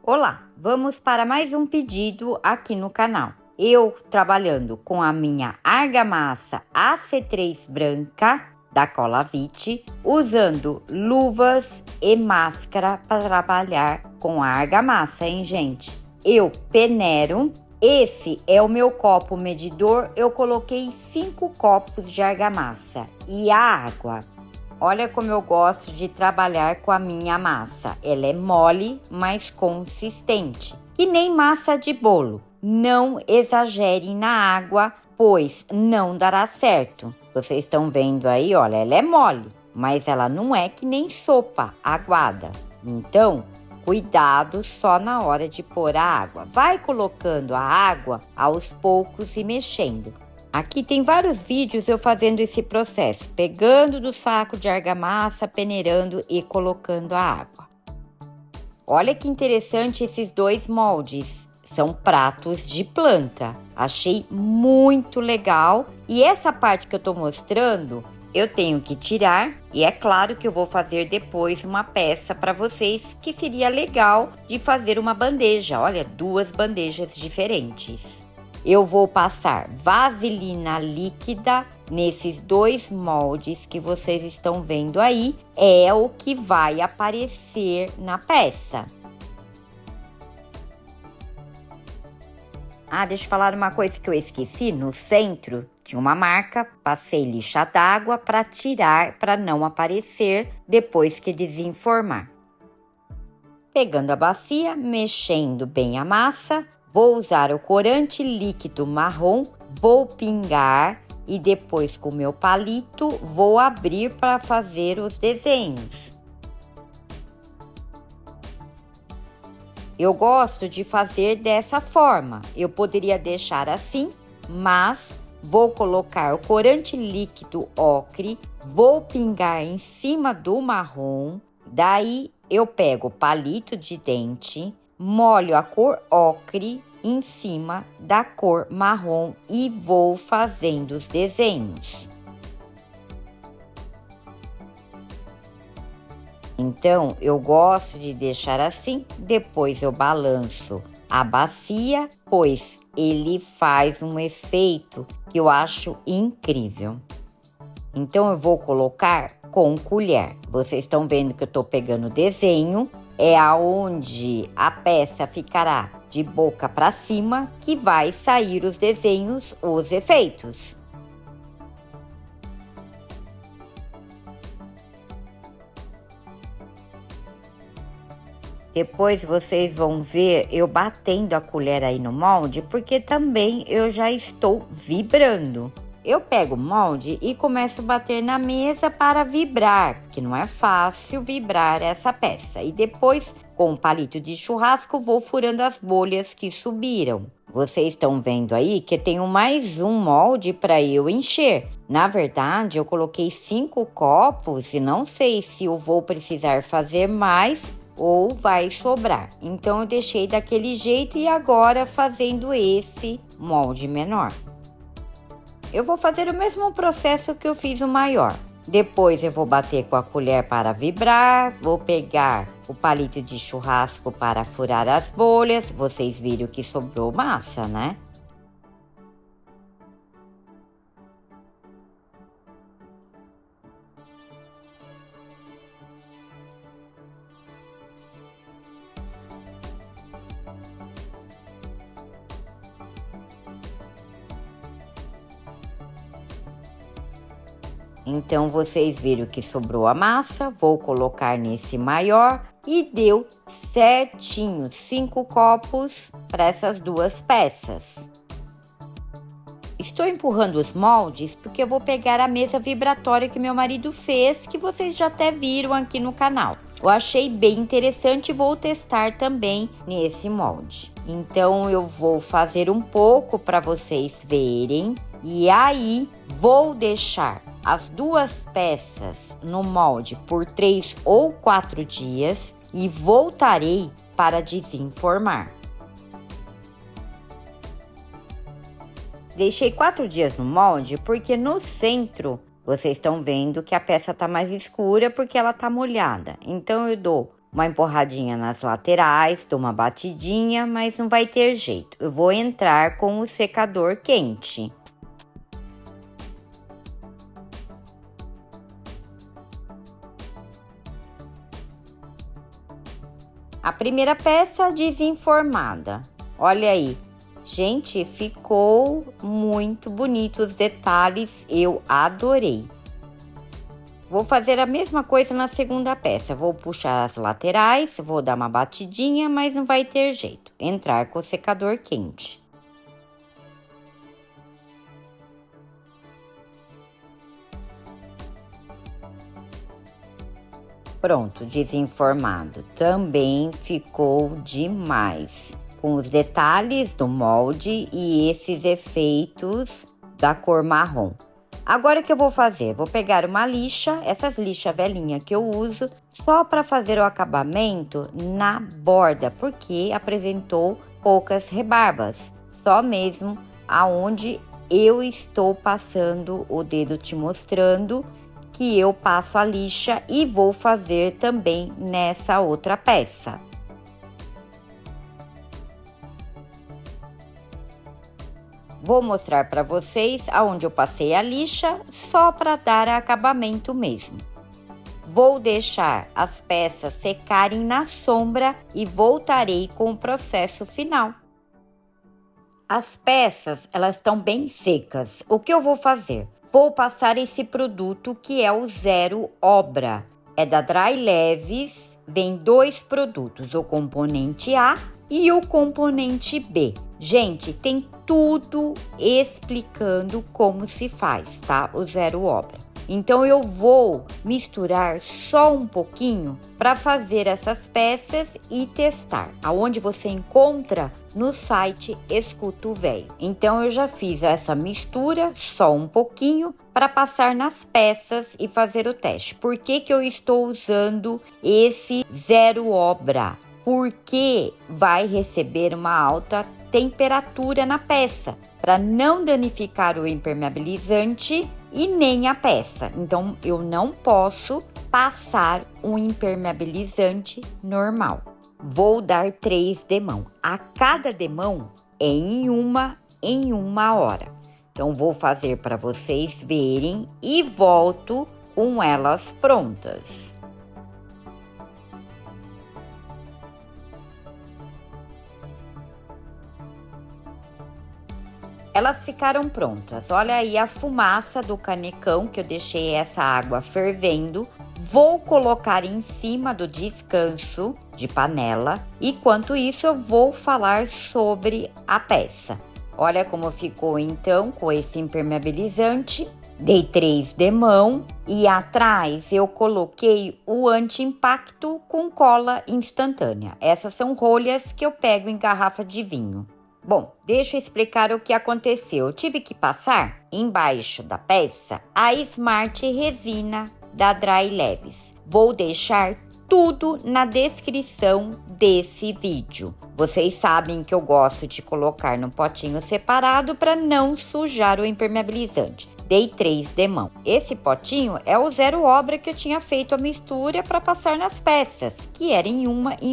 Olá, vamos para mais um pedido aqui no canal. Eu trabalhando com a minha argamassa AC3 branca da Colavit, usando luvas e máscara para trabalhar com a argamassa, hein, gente? Eu peneiro. Esse é o meu copo medidor, eu coloquei 5 copos de argamassa e a água. Olha como eu gosto de trabalhar com a minha massa. Ela é mole, mas consistente. Que nem massa de bolo. Não exagerem na água, pois não dará certo. Vocês estão vendo aí, olha, ela é mole, mas ela não é que nem sopa aguada. Então, cuidado só na hora de pôr a água. Vai colocando a água aos poucos e mexendo. Aqui tem vários vídeos eu fazendo esse processo, pegando do saco de argamassa, peneirando e colocando a água. Olha que interessante esses dois moldes, são pratos de planta. Achei muito legal e essa parte que eu tô mostrando, eu tenho que tirar e é claro que eu vou fazer depois uma peça para vocês que seria legal de fazer uma bandeja, olha, 2 bandejas diferentes. Eu vou passar vaselina líquida nesses 2 moldes que vocês estão vendo aí. É o que vai aparecer na peça. Deixa eu falar uma coisa que eu esqueci. No centro tinha uma marca, passei lixa d'água para tirar, para não aparecer depois que desenformar. Pegando a bacia, mexendo bem a massa. Vou usar o corante líquido marrom, vou pingar e depois com o meu palito vou abrir para fazer os desenhos. Eu gosto de fazer dessa forma, eu poderia deixar assim, mas vou colocar o corante líquido ocre, vou pingar em cima do marrom, daí eu pego o palito de dente, molho a cor ocre em cima da cor marrom e vou fazendo os desenhos. Então, eu gosto de deixar assim, depois eu balanço a bacia, pois ele faz um efeito que eu acho incrível. Então, eu vou colocar com colher. Vocês estão vendo que eu tô pegando o desenho, é aonde a peça ficará de boca para cima que vai sair os desenhos, os efeitos. Depois vocês vão ver eu batendo a colher aí no molde, porque também eu já estou vibrando. Eu pego o molde e começo a bater na mesa para vibrar, porque não é fácil vibrar essa peça. E depois, com o palito de churrasco, vou furando as bolhas que subiram. Vocês estão vendo aí que eu tenho mais um molde para eu encher. Na verdade, eu coloquei 5 copos e não sei se eu vou precisar fazer mais ou vai sobrar. Então, eu deixei daquele jeito e agora fazendo esse molde menor. Eu vou fazer o mesmo processo que eu fiz o maior. Depois eu vou bater com a colher para vibrar, vou pegar o palito de churrasco para furar as bolhas. Vocês viram que sobrou massa, né? Então, vocês viram que sobrou a massa, vou colocar nesse maior e deu certinho 5 copos para essas 2 peças. Estou empurrando os moldes porque eu vou pegar a mesa vibratória que meu marido fez, que vocês já até viram aqui no canal. Eu achei bem interessante e vou testar também nesse molde. Então, eu vou fazer um pouco para vocês verem e aí vou deixar as 2 peças no molde por 3 ou 4 dias e voltarei para desenformar. Deixei 4 dias no molde porque no centro vocês estão vendo que a peça tá mais escura porque ela tá molhada. Então eu dou uma empurradinha nas laterais, dou uma batidinha, mas não vai ter jeito. Eu vou entrar com o secador quente. A primeira peça desenformada. Olha aí. Gente, ficou muito bonito os detalhes, eu adorei. Vou fazer a mesma coisa na segunda peça. Vou puxar as laterais, vou dar uma batidinha, mas não vai ter jeito. Entrar com o secador quente. Pronto, desenformado. Também ficou demais. Com os detalhes do molde e esses efeitos da cor marrom. Agora o que eu vou fazer? Vou pegar uma lixa, essas lixas velhinhas que eu uso, só para fazer o acabamento na borda, porque apresentou poucas rebarbas. Só mesmo aonde eu estou passando o dedo te mostrando que eu passo a lixa e vou fazer também nessa outra peça. Vou mostrar para vocês aonde eu passei a lixa, só para dar acabamento mesmo. Vou deixar as peças secarem na sombra e voltarei com o processo final. As peças, elas estão bem secas. O que eu vou fazer? Vou passar esse produto que é o Zero Obra. É da Dry Leves, vem 2 produtos, o componente A e o componente B. Gente, tem tudo explicando como se faz, tá? O Zero Obra. Então, eu vou misturar só um pouquinho para fazer essas peças e testar. Aonde você encontra no site Escuta o Velho. Então, eu já fiz essa mistura, só um pouquinho, para passar nas peças e fazer o teste. Por que que eu estou usando esse Zero Obra? Porque vai receber uma alta temperatura na peça, para não danificar o impermeabilizante e nem a peça. Então, eu não posso passar um impermeabilizante normal. Vou dar 3 demão. A cada demão é em uma hora. Então, vou fazer para vocês verem e volto com elas prontas. Elas ficaram prontas. Olha aí a fumaça do canecão, que eu deixei essa água fervendo. Vou colocar em cima do descanso de panela. Enquanto isso, eu vou falar sobre a peça. Olha como ficou então com esse impermeabilizante. Dei 3 demão e atrás eu coloquei o anti-impacto com cola instantânea. Essas são rolhas que eu pego em garrafa de vinho. Bom, deixa eu explicar o que aconteceu. Eu tive que passar embaixo da peça a Smart Resina da Dry Leves. Vou deixar tudo na descrição desse vídeo. Vocês sabem que eu gosto de colocar no potinho separado para não sujar o impermeabilizante. Dei 3 demão. Esse potinho é o Zero Obra que eu tinha feito a mistura para passar nas peças, que era em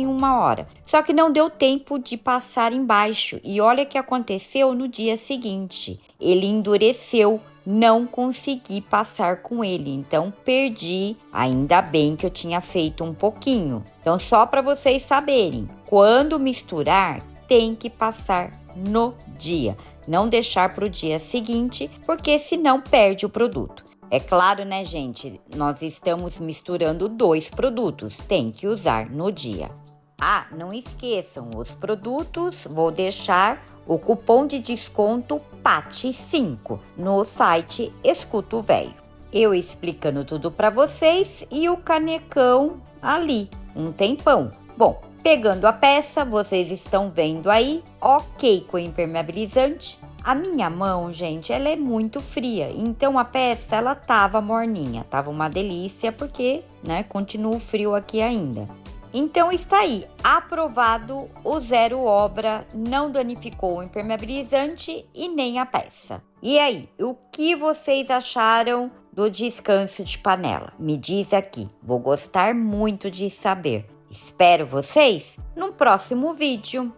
uma hora. Só que não deu tempo de passar embaixo. E olha o que aconteceu no dia seguinte. Ele endureceu, não consegui passar com ele, então perdi. Ainda bem que eu tinha feito um pouquinho. Então, só para vocês saberem, quando misturar, tem que passar no dia. Não deixar para o dia seguinte, porque senão perde o produto. É claro, né, gente? Nós estamos misturando 2 produtos, tem que usar no dia. Ah, não esqueçam, os produtos, vou deixar o cupom de desconto PAT5 no site Escuta o Velho. Eu explicando tudo para vocês e o canecão ali, um tempão. Bom, pegando a peça, vocês estão vendo aí, ok com impermeabilizante. A minha mão, gente, ela é muito fria, então a peça, ela tava morninha, tava uma delícia, porque, né, continua frio aqui ainda. Então, está aí, aprovado o Zero Obra, não danificou o impermeabilizante e nem a peça. E aí, o que vocês acharam do descanso de panela? Me diz aqui, vou gostar muito de saber. Espero vocês no próximo vídeo.